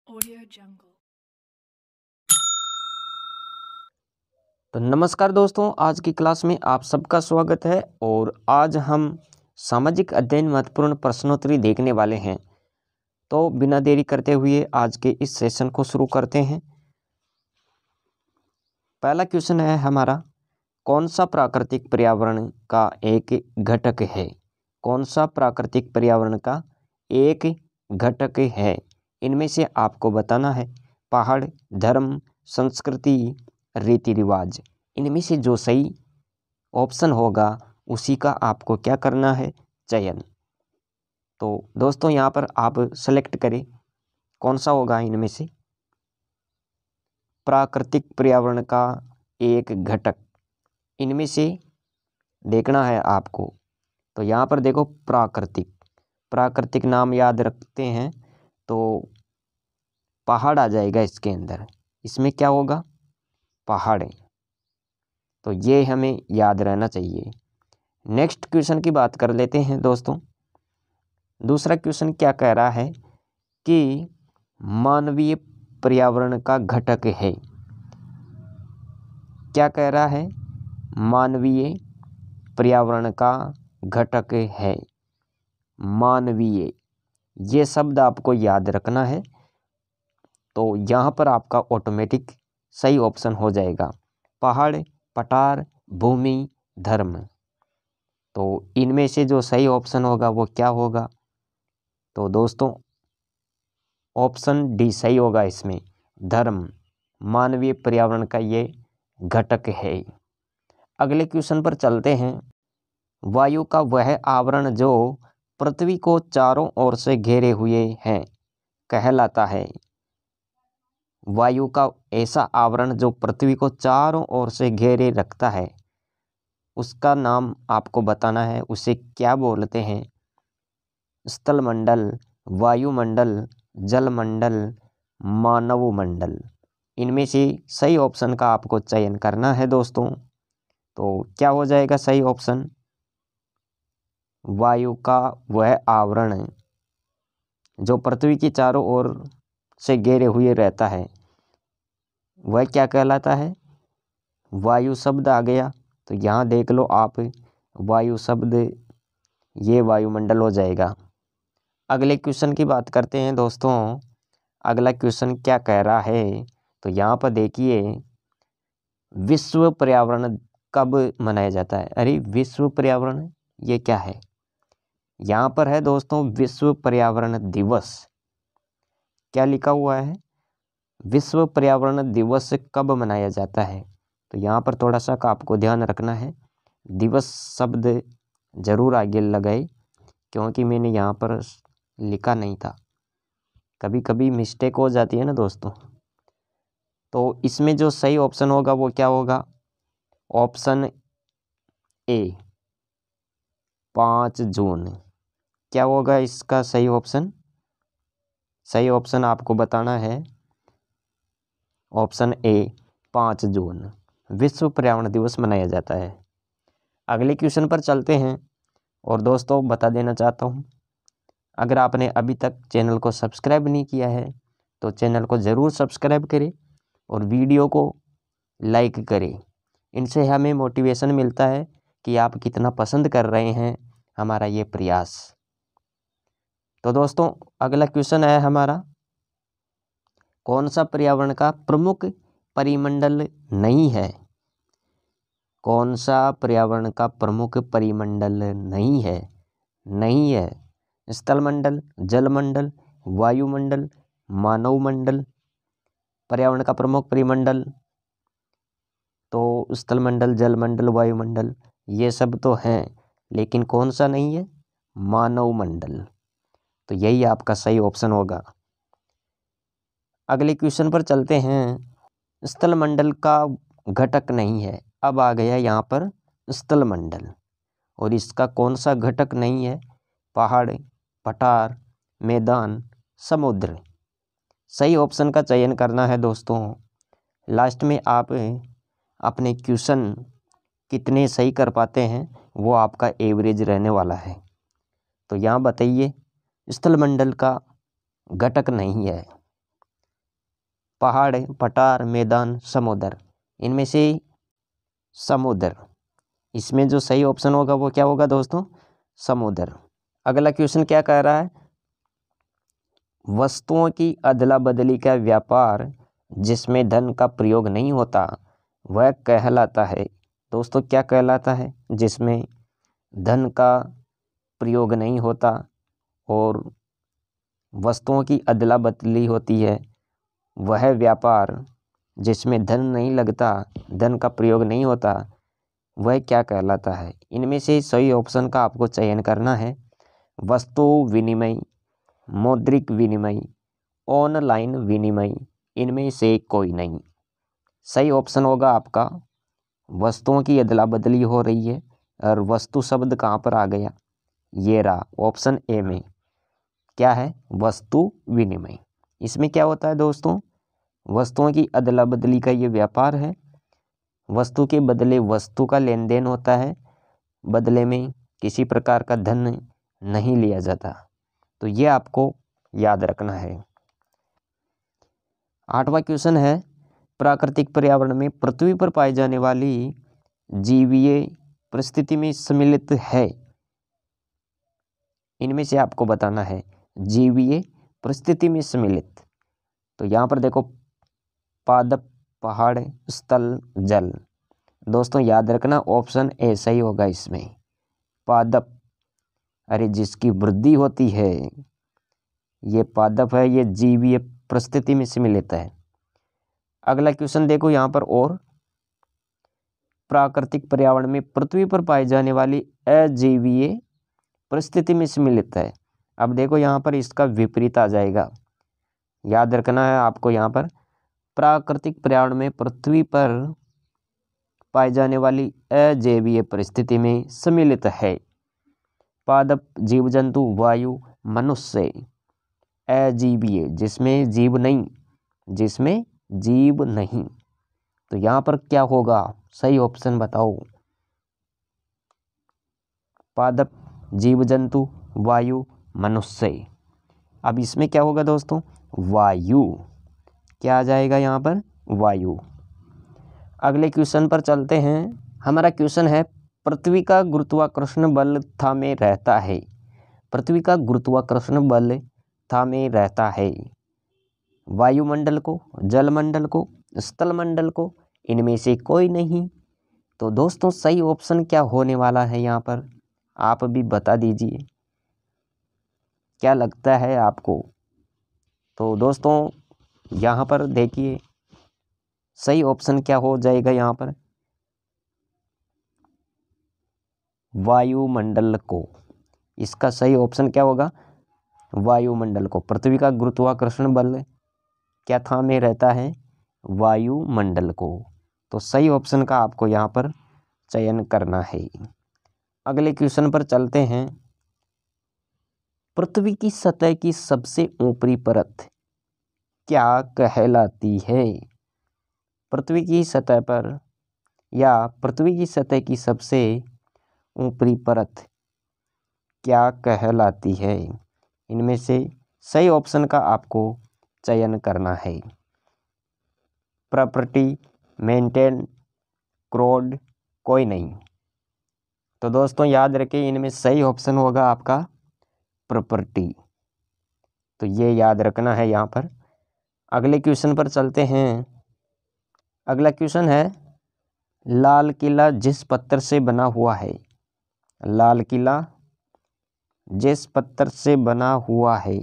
Audio Jungle। तो नमस्कार दोस्तों, आज की क्लास में आप सबका स्वागत है। और आज हम सामाजिक अध्ययन महत्वपूर्ण प्रश्नोत्तरी देखने वाले हैं। तो बिना देरी करते हुए आज के इस सेशन को शुरू करते हैं। पहला क्वेश्चन है हमारा, कौन सा प्राकृतिक पर्यावरण का एक घटक है? कौन सा प्राकृतिक पर्यावरण का एक घटक है? इनमें से आपको बताना है पहाड़, धर्म, संस्कृति, रीति रिवाज। इनमें से जो सही ऑप्शन होगा उसी का आपको क्या करना है, चयन। तो दोस्तों यहाँ पर आप सेलेक्ट करें कौन सा होगा इनमें से प्राकृतिक पर्यावरण का एक घटक। इनमें से देखना है आपको। तो यहाँ पर देखो, प्राकृतिक नाम याद रखते हैं तो पहाड़ आ जाएगा इसके अंदर। इसमें क्या होगा? पहाड़। तो ये हमें याद रहना चाहिए। नेक्स्ट क्वेश्चन की बात कर लेते हैं दोस्तों। दूसरा क्वेश्चन क्या कह रहा है कि मानवीय पर्यावरण का घटक है। क्या कह रहा है? मानवीय पर्यावरण का घटक है। मानवीय, ये शब्द आपको याद रखना है। तो यहाँ पर आपका ऑटोमेटिक सही ऑप्शन हो जाएगा पहाड़, पठार, भूमि, धर्म। तो इनमें से जो सही ऑप्शन होगा वो क्या होगा? तो दोस्तों ऑप्शन डी सही होगा। इसमें धर्म मानवीय पर्यावरण का ये घटक है। अगले क्वेश्चन पर चलते हैं। वायु का वह आवरण जो पृथ्वी को चारों ओर से घेरे हुए हैं कहलाता है। वायु का ऐसा आवरण जो पृथ्वी को चारों ओर से घेरे रखता है, उसका नाम आपको बताना है। उसे क्या बोलते हैं? स्थलमंडल, वायुमंडल, जलमंडल, मानवमंडल। इनमें से सही ऑप्शन का आपको चयन करना है दोस्तों। तो क्या हो जाएगा सही ऑप्शन? वायु का वह आवरण जो पृथ्वी की चारों ओर से घेरे हुए रहता है, वह क्या कहलाता है? वायु शब्द आ गया। तो यहाँ देख लो आप, वायु शब्द, ये वायुमंडल हो जाएगा। अगले क्वेश्चन की बात करते हैं दोस्तों। अगला क्वेश्चन क्या कह रहा है? तो यहाँ पर देखिए, विश्व पर्यावरण कब मनाया जाता है? अरे विश्व पर्यावरण ये क्या है? यहाँ पर है दोस्तों विश्व पर्यावरण दिवस। क्या लिखा हुआ है? विश्व पर्यावरण दिवस कब मनाया जाता है? तो यहाँ पर थोड़ा सा आपको ध्यान रखना है। दिवस शब्द जरूर आगे लगाए, क्योंकि मैंने यहाँ पर लिखा नहीं था। कभी कभी मिस्टेक हो जाती है ना दोस्तों। तो इसमें जो सही ऑप्शन होगा वो क्या होगा? ऑप्शन ए 5 जून। क्या होगा इसका सही ऑप्शन? सही ऑप्शन आपको बताना है ऑप्शन ए 5 जून विश्व पर्यावरण दिवस मनाया जाता है। अगले क्वेश्चन पर चलते हैं। और दोस्तों बता देना चाहता हूँ, अगर आपने अभी तक चैनल को सब्सक्राइब नहीं किया है तो चैनल को ज़रूर सब्सक्राइब करें और वीडियो को लाइक करें। इनसे हमें मोटिवेशन मिलता है कि आप कितना पसंद कर रहे हैं हमारा ये प्रयास। तो दोस्तों अगला क्वेश्चन है हमारा, कौन सा पर्यावरण का प्रमुख परिमंडल नहीं है? कौन सा पर्यावरण का प्रमुख परिमंडल नहीं है? नहीं है स्थलमंडल, जलमंडल, वायुमंडल, मानवमंडल। पर्यावरण का प्रमुख परिमंडल तो स्थलमंडल, जलमंडल, वायुमंडल, ये सब तो हैं, लेकिन कौन सा नहीं है? मानवमंडल। तो यही आपका सही ऑप्शन होगा। अगले क्वेश्चन पर चलते हैं। स्थलमंडल का घटक नहीं है। अब आ गया यहाँ पर स्थलमंडल, और इसका कौन सा घटक नहीं है? पहाड़, पठार, मैदान, समुद्र। सही ऑप्शन का चयन करना है दोस्तों। लास्ट में आप अपने क्वेश्चन कितने सही कर पाते हैं वो आपका एवरेज रहने वाला है। तो यहाँ बताइए स्थलमंडल का घटक नहीं है। पहाड़, पठार, मैदान, समुद्र। इनमें से समुद्र, इसमें जो सही ऑप्शन होगा वो क्या होगा दोस्तों? समुद्र। अगला क्वेश्चन क्या कह रहा है? वस्तुओं की अदला बदली का व्यापार जिसमें धन का प्रयोग नहीं होता वह कहलाता है। दोस्तों क्या कहलाता है? जिसमें धन का प्रयोग नहीं होता और वस्तुओं की अदला बदली होती है, वह व्यापार जिसमें धन नहीं लगता, धन का प्रयोग नहीं होता, वह क्या कहलाता है? इनमें से सही ऑप्शन का आपको चयन करना है। वस्तु विनिमय, मौद्रिक विनिमय, ऑनलाइन विनिमय, इनमें से कोई नहीं। सही ऑप्शन होगा आपका वस्तुओं की अदला बदली हो रही है। और वस्तु शब्द कहाँ पर आ गया? ये रहा ऑप्शन ए में। क्या है? वस्तु विनिमय। इसमें क्या होता है दोस्तों? वस्तुओं की अदला बदली का ये व्यापार है। वस्तु के बदले वस्तु का लेन देन होता है, बदले में किसी प्रकार का धन नहीं लिया जाता। तो ये आपको याद रखना है। 8वां क्वेश्चन है, प्राकृतिक पर्यावरण में पृथ्वी पर पाई जाने वाली जीवीय परिस्थिति में सम्मिलित है। इनमें से आपको बताना है जीवीय परिस्थिति में सम्मिलित। तो यहाँ पर देखो, पादप, पहाड़, स्थल, जल। दोस्तों याद रखना ऑप्शन ए सही होगा इसमें। पादप, अरे जिसकी वृद्धि होती है ये पादप है, ये जीवीय परिस्थिति में सम्मिलित है। अगला क्वेश्चन देखो यहाँ पर, और प्राकृतिक पर्यावरण में पृथ्वी पर पाई जाने वाली अजीवीय परिस्थिति में सम्मिलित है। अब देखो यहाँ पर इसका विपरीत आ जाएगा। याद रखना है आपको, यहाँ पर प्राकृतिक पर्यावरण में पृथ्वी पर पाई जाने वाली अजैवीय परिस्थिति में सम्मिलित है। पादप, जीव जंतु, वायु, मनुष्य। अजीवीय जिसमें जीव नहीं, जिसमें जीव नहीं। तो यहाँ पर क्या होगा? सही ऑप्शन बताओ। पादप, जीव जंतु, वायु, मनुष्य। अब इसमें क्या होगा दोस्तों? वायु। क्या आ जाएगा यहाँ पर? वायु। अगले क्वेश्चन पर चलते हैं। हमारा क्वेश्चन है, पृथ्वी का गुरुत्वाकर्षण बल थामे रहता है। पृथ्वी का गुरुत्वाकर्षण बल थामे रहता है वायुमंडल को, जलमंडल को, स्थलमंडल को, इनमें से कोई नहीं। तो दोस्तों सही ऑप्शन क्या होने वाला है यहाँ पर? आप भी बता दीजिए, क्या लगता है आपको? तो दोस्तों यहाँ पर देखिए सही ऑप्शन क्या हो जाएगा यहाँ पर? वायुमंडल को। इसका सही ऑप्शन क्या होगा? वायुमंडल को। पृथ्वी का गुरुत्वाकर्षण बल क्या थामे रहता है? वायुमंडल को। तो सही ऑप्शन का आपको यहाँ पर चयन करना है। अगले क्वेश्चन पर चलते हैं। पृथ्वी की सतह की सबसे ऊपरी परत क्या कहलाती है? पृथ्वी की सतह पर या पृथ्वी की सतह की सबसे ऊपरी परत क्या कहलाती है? इनमें से सही ऑप्शन का आपको चयन करना है। प्रॉपर्टी, मेंटेन, क्रोड, कोई नहीं। तो दोस्तों याद रखें, इनमें सही ऑप्शन होगा आपका प्रॉपर्टी। तो ये याद रखना है यहाँ पर। अगले क्वेश्चन पर चलते हैं। अगला क्वेश्चन है, लाल किला जिस पत्थर से बना हुआ है, लाल किला जिस पत्थर से बना हुआ है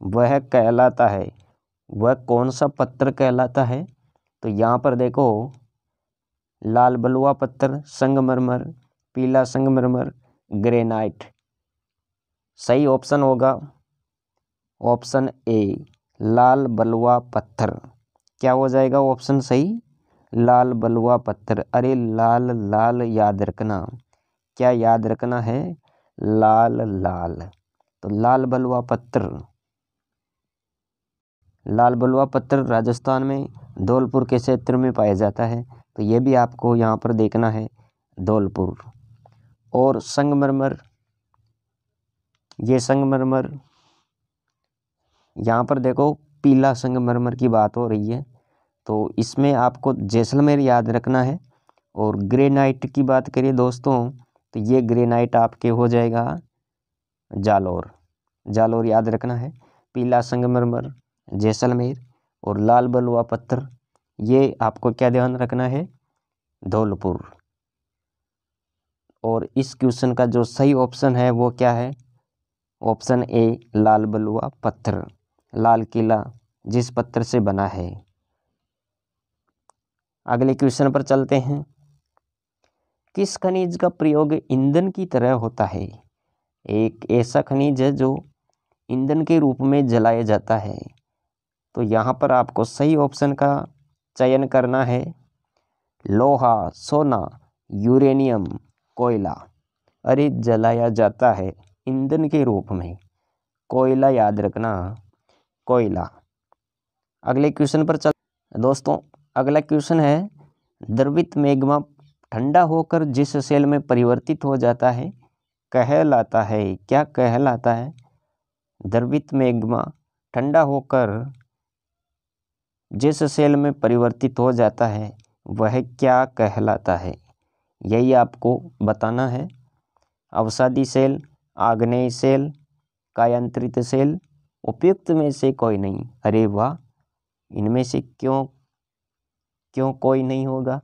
वह कहलाता है, वह कौन सा पत्थर कहलाता है? तो यहाँ पर देखो, लाल बलुआ पत्थर, संगमरमर, पीला संगमरमर, ग्रेनाइट। सही ऑप्शन होगा ऑप्शन ए, लाल बलुआ पत्थर। क्या हो जाएगा ऑप्शन सही? लाल बलुआ पत्थर। अरे लाल लाल याद रखना। क्या याद रखना है? लाल लाल। तो लाल बलुआ पत्थर, लाल बलुआ पत्थर राजस्थान में धौलपुर के क्षेत्र में पाया जाता है। तो ये भी आपको यहाँ पर देखना है, धौलपुर। और संगमरमर, ये संगमरमर यहाँ पर देखो पीला संगमरमर की बात हो रही है, तो इसमें आपको जैसलमेर याद रखना है। और ग्रेनाइट की बात करिए दोस्तों, तो ये ग्रेनाइट आपके हो जाएगा जालौर। जालौर याद रखना है। पीला संगमरमर जैसलमेर और लाल बलुआ पत्थर ये आपको क्या ध्यान रखना है, धौलपुर। और इस क्वेश्चन का जो सही ऑप्शन है वो क्या है, ऑप्शन ए लाल बलुआ पत्थर, लाल किला जिस पत्थर से बना है। अगले क्वेश्चन पर चलते हैं। किस खनिज का प्रयोग ईंधन की तरह होता है? एक ऐसा खनिज है जो ईंधन के रूप में जलाया जाता है। तो यहाँ पर आपको सही ऑप्शन का चयन करना है, लोहा, सोना, यूरेनियम, कोयला। अरे जलाया जाता है ईंधन के रूप में, कोयला याद रखना, कोयला। अगले क्वेश्चन पर चल दोस्तों, अगला क्वेश्चन है, द्रवित मैग्मा ठंडा होकर जिस सेल में परिवर्तित हो जाता है कहलाता है, क्या कहलाता है? द्रवित मैग्मा ठंडा होकर जिस सेल में परिवर्तित हो जाता है वह क्या कहलाता है? यही आपको बताना है। अवसादी सेल, आग्नेय सेल, कायांतरित सेल, उपयुक्त में से कोई नहीं। अरे वाह, इनमें से क्यों कोई नहीं होगा?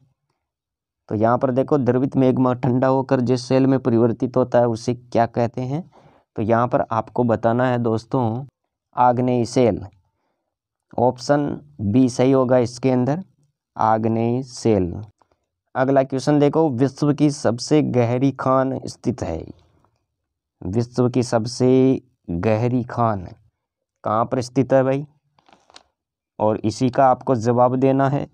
तो यहाँ पर देखो, द्रवित मैग्मा ठंडा होकर जिस सेल में परिवर्तित होता है उसे क्या कहते हैं? तो यहाँ पर आपको बताना है दोस्तों, आग्नेय सेल। ऑप्शन बी सही होगा इसके अंदर, आग्नेय सेल। अगला क्वेश्चन देखो, विश्व की सबसे गहरी खान स्थित है। विश्व की सबसे गहरी खान कहाँ पर स्थित है भाई? और इसी का आपको जवाब देना है,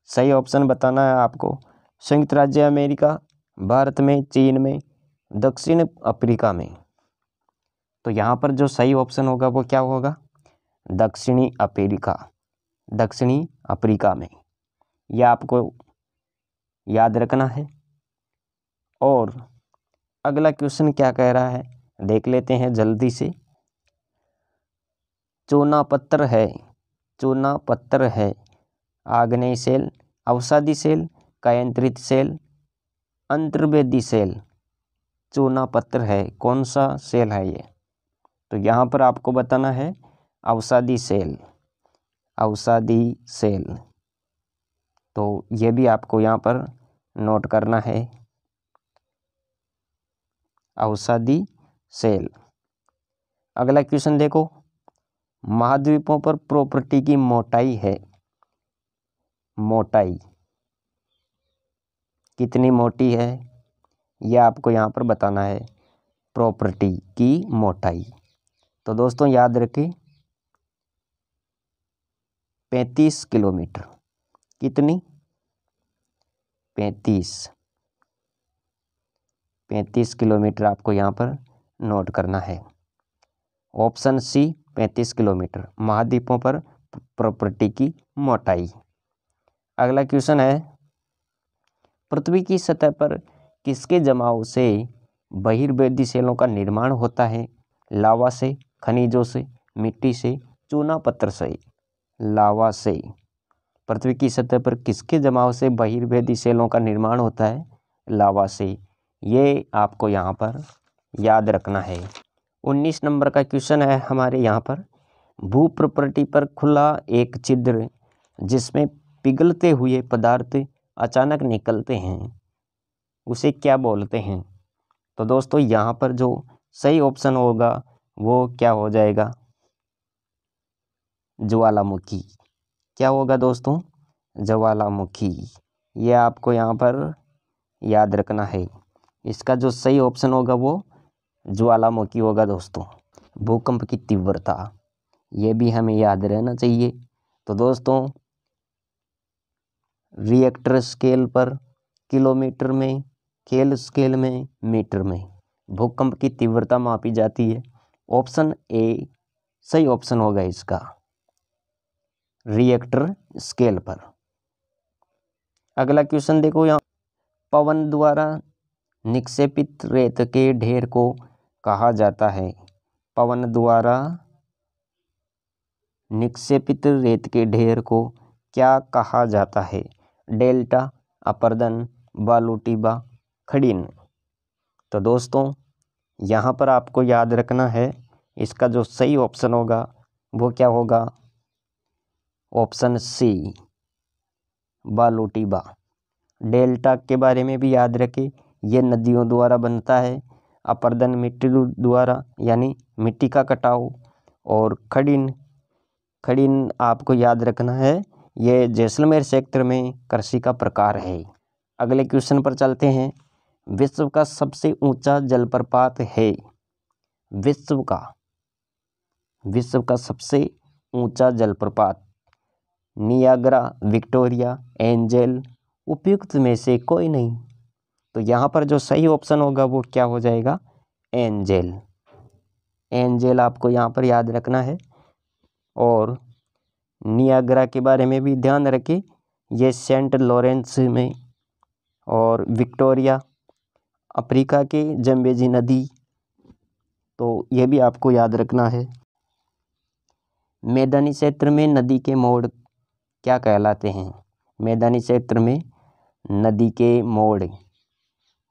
सही ऑप्शन बताना है आपको। संयुक्त राज्य अमेरिका, भारत में, चीन में, दक्षिण अफ्रीका में। तो यहाँ पर जो सही ऑप्शन होगा वो क्या होगा, दक्षिणी अफ्रीका, दक्षिणी अफ्रीका में। यह आपको याद रखना है। और अगला क्वेश्चन क्या कह रहा है देख लेते हैं जल्दी से। चूना पत्थर है, चूना पत्थर है आग्नेय सेल, अवसादी सेल, कायांतरित सेल, अंतर्वेदी सेल। चूना पत्थर है, कौन सा सेल है ये? तो यहाँ पर आपको बताना है अवसादी सेल, अवसादी सेल। तो ये भी आपको यहाँ पर नोट करना है, अवसादी सेल। अगला क्वेश्चन देखो, महाद्वीपों पर प्रॉपर्टी की मोटाई है, मोटाई कितनी मोटी है यह आपको यहाँ पर बताना है, प्रॉपर्टी की मोटाई। तो दोस्तों याद रखें 35 किलोमीटर। कितनी? 35 किलोमीटर आपको यहाँ पर नोट करना है। ऑप्शन सी 35 किलोमीटर महाद्वीपों पर प्रॉपर्टी की मोटाई। अगला क्वेश्चन है, पृथ्वी की सतह पर किसके जमाव से बहिर्वेदी सेलों का निर्माण होता है? लावा से, खनिजों से, मिट्टी से, चूना पत्थर से। लावा से। पृथ्वी की सतह पर किसके जमाव से बहिर्वेदी सेलों का निर्माण होता है? लावा से। ये आपको यहाँ पर याद रखना है। 19 नंबर का क्वेश्चन है हमारे यहाँ पर, भू प्रॉपर्टी पर खुला एक छिद्र जिसमें पिघलते हुए पदार्थ अचानक निकलते हैं उसे क्या बोलते हैं? तो दोस्तों यहाँ पर जो सही ऑप्शन होगा वो क्या हो जाएगा, ज्वालामुखी। क्या होगा दोस्तों, ज्वालामुखी। ये आपको यहाँ पर याद रखना है। इसका जो सही ऑप्शन होगा वो ज्वालामुखी होगा दोस्तों। भूकंप की तीव्रता ये भी हमें याद रहना चाहिए। तो दोस्तों रिएक्टर स्केल पर, किलोमीटर में, खेल स्केल में, मीटर में भूकंप की तीव्रता मापी जाती है। ऑप्शन ए सही ऑप्शन होगा इसका, रिएक्टर स्केल पर। अगला क्वेश्चन देखो, यहाँ पवन द्वारा निक्षेपित रेत के ढेर को कहा जाता है? पवन द्वारा निक्षेपित रेत के ढेर को क्या कहा जाता है? डेल्टा, अपरदन, बालू टिब्बा, खड़ीन। तो दोस्तों यहाँ पर आपको याद रखना है, इसका जो सही ऑप्शन होगा वो क्या होगा? ऑप्शन सी, बालू टिब्बा। डेल्टा के बारे में भी याद रखें, ये नदियों द्वारा बनता है। अपरदन मिट्टी द्वारा यानी मिट्टी का कटाव। और खड़ीन आपको याद रखना है, ये जैसलमेर क्षेत्र में कृषि का प्रकार है। अगले क्वेश्चन पर चलते हैं। विश्व का सबसे ऊंचा जलप्रपात है? विश्व का सबसे ऊंचा जलप्रपात नियाग्रा, विक्टोरिया, एंजल, उपयुक्त में से कोई नहीं। तो यहाँ पर जो सही ऑप्शन होगा वो क्या हो जाएगा? एंजल आपको यहाँ पर याद रखना है। और नियाग्रा के बारे में भी ध्यान रखें, ये सेंट लॉरेंस में। और विक्टोरिया अफ्रीका के जम्बेजी नदी, तो ये भी आपको याद रखना है। मैदानी क्षेत्र में नदी के मोड़ क्या कहलाते हैं? मैदानी क्षेत्र में नदी के मोड़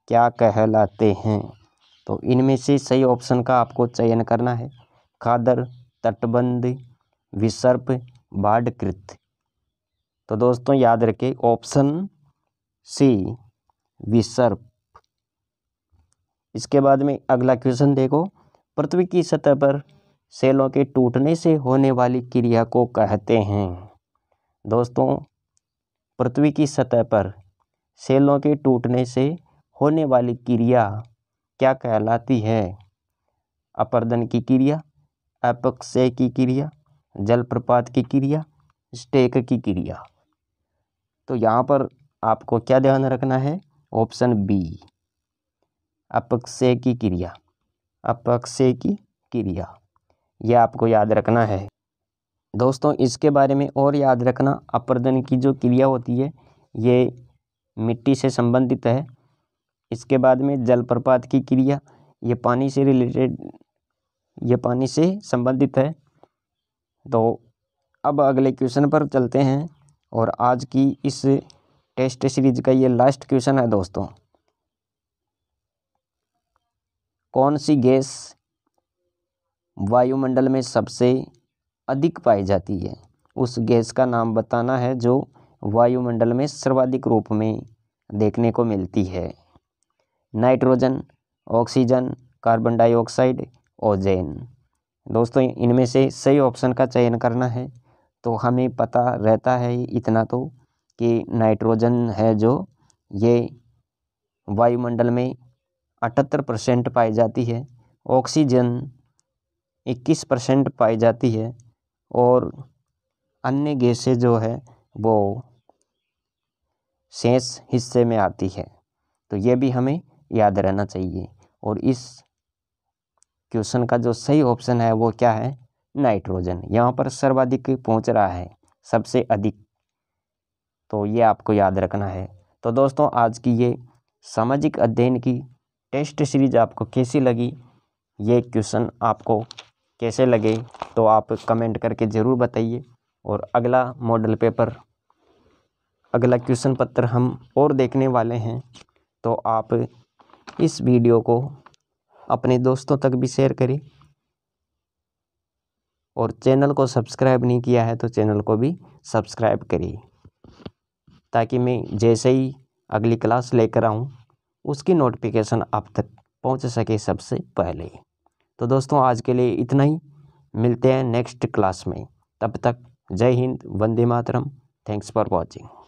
क्या कहलाते हैं? तो इनमें से सही ऑप्शन का आपको चयन करना है। खादर, तटबंध, विसर्प, बाढ़कृत। तो दोस्तों याद रखें ऑप्शन सी, विसर्प। इसके बाद में अगला क्वेश्चन देखो। पृथ्वी की सतह पर सेलों के टूटने से होने वाली क्रिया को कहते हैं? दोस्तों पृथ्वी की सतह पर सेलों के टूटने से होने वाली क्रिया क्या कहलाती है? अपरदन की क्रिया, अपक्षय की क्रिया, जलप्रपात की क्रिया, स्टेक की क्रिया। तो यहाँ पर आपको क्या ध्यान रखना है? ऑप्शन बी, अपक्षय की क्रिया। अपक्षय की क्रिया यह आपको याद रखना है। दोस्तों इसके बारे में और याद रखना, अपरदन की जो क्रिया होती है ये मिट्टी से संबंधित है। इसके बाद में जलप्रपात की क्रिया, ये पानी से रिलेटेड, ये पानी से संबंधित है। तो अब अगले क्वेश्चन पर चलते हैं और आज की इस टेस्ट सीरीज का ये लास्ट क्वेश्चन है दोस्तों। कौन सी गैस वायुमंडल में सबसे अधिक पाई जाती है? उस गैस का नाम बताना है जो वायुमंडल में सर्वाधिक रूप में देखने को मिलती है। Nitrogen, oxygen, carbon dioxide, ozone. दोस्तों इनमें से सही ऑप्शन का चयन करना है। तो हमें पता रहता है इतना तो कि नाइट्रोजन है जो ये वायुमंडल में 78% पाई जाती है। ऑक्सीजन 21% पाई जाती है। और अन्य गैसें जो है वो शेष हिस्से में आती है। तो ये भी हमें याद रहना चाहिए। और इस क्वेश्चन का जो सही ऑप्शन है वो क्या है? नाइट्रोजन। यहाँ पर सर्वाधिक पहुँच रहा है, सबसे अधिक। तो ये आपको याद रखना है। तो दोस्तों आज की ये सामाजिक अध्ययन की टेस्ट सीरीज आपको कैसी लगी, ये क्वेश्चन आपको कैसे लगे, तो आप कमेंट करके ज़रूर बताइए। और अगला मॉडल पेपर, अगला क्वेश्चन पत्र हम और देखने वाले हैं। तो आप इस वीडियो को अपने दोस्तों तक भी शेयर करें। और चैनल को सब्सक्राइब नहीं किया है तो चैनल को भी सब्सक्राइब करिए, ताकि मैं जैसे ही अगली क्लास लेकर आऊँ उसकी नोटिफिकेशन आप तक पहुंच सके सबसे पहले। तो दोस्तों आज के लिए इतना ही, मिलते हैं नेक्स्ट क्लास में। तब तक जय हिंद, वंदे मातरम। Thanks for watching.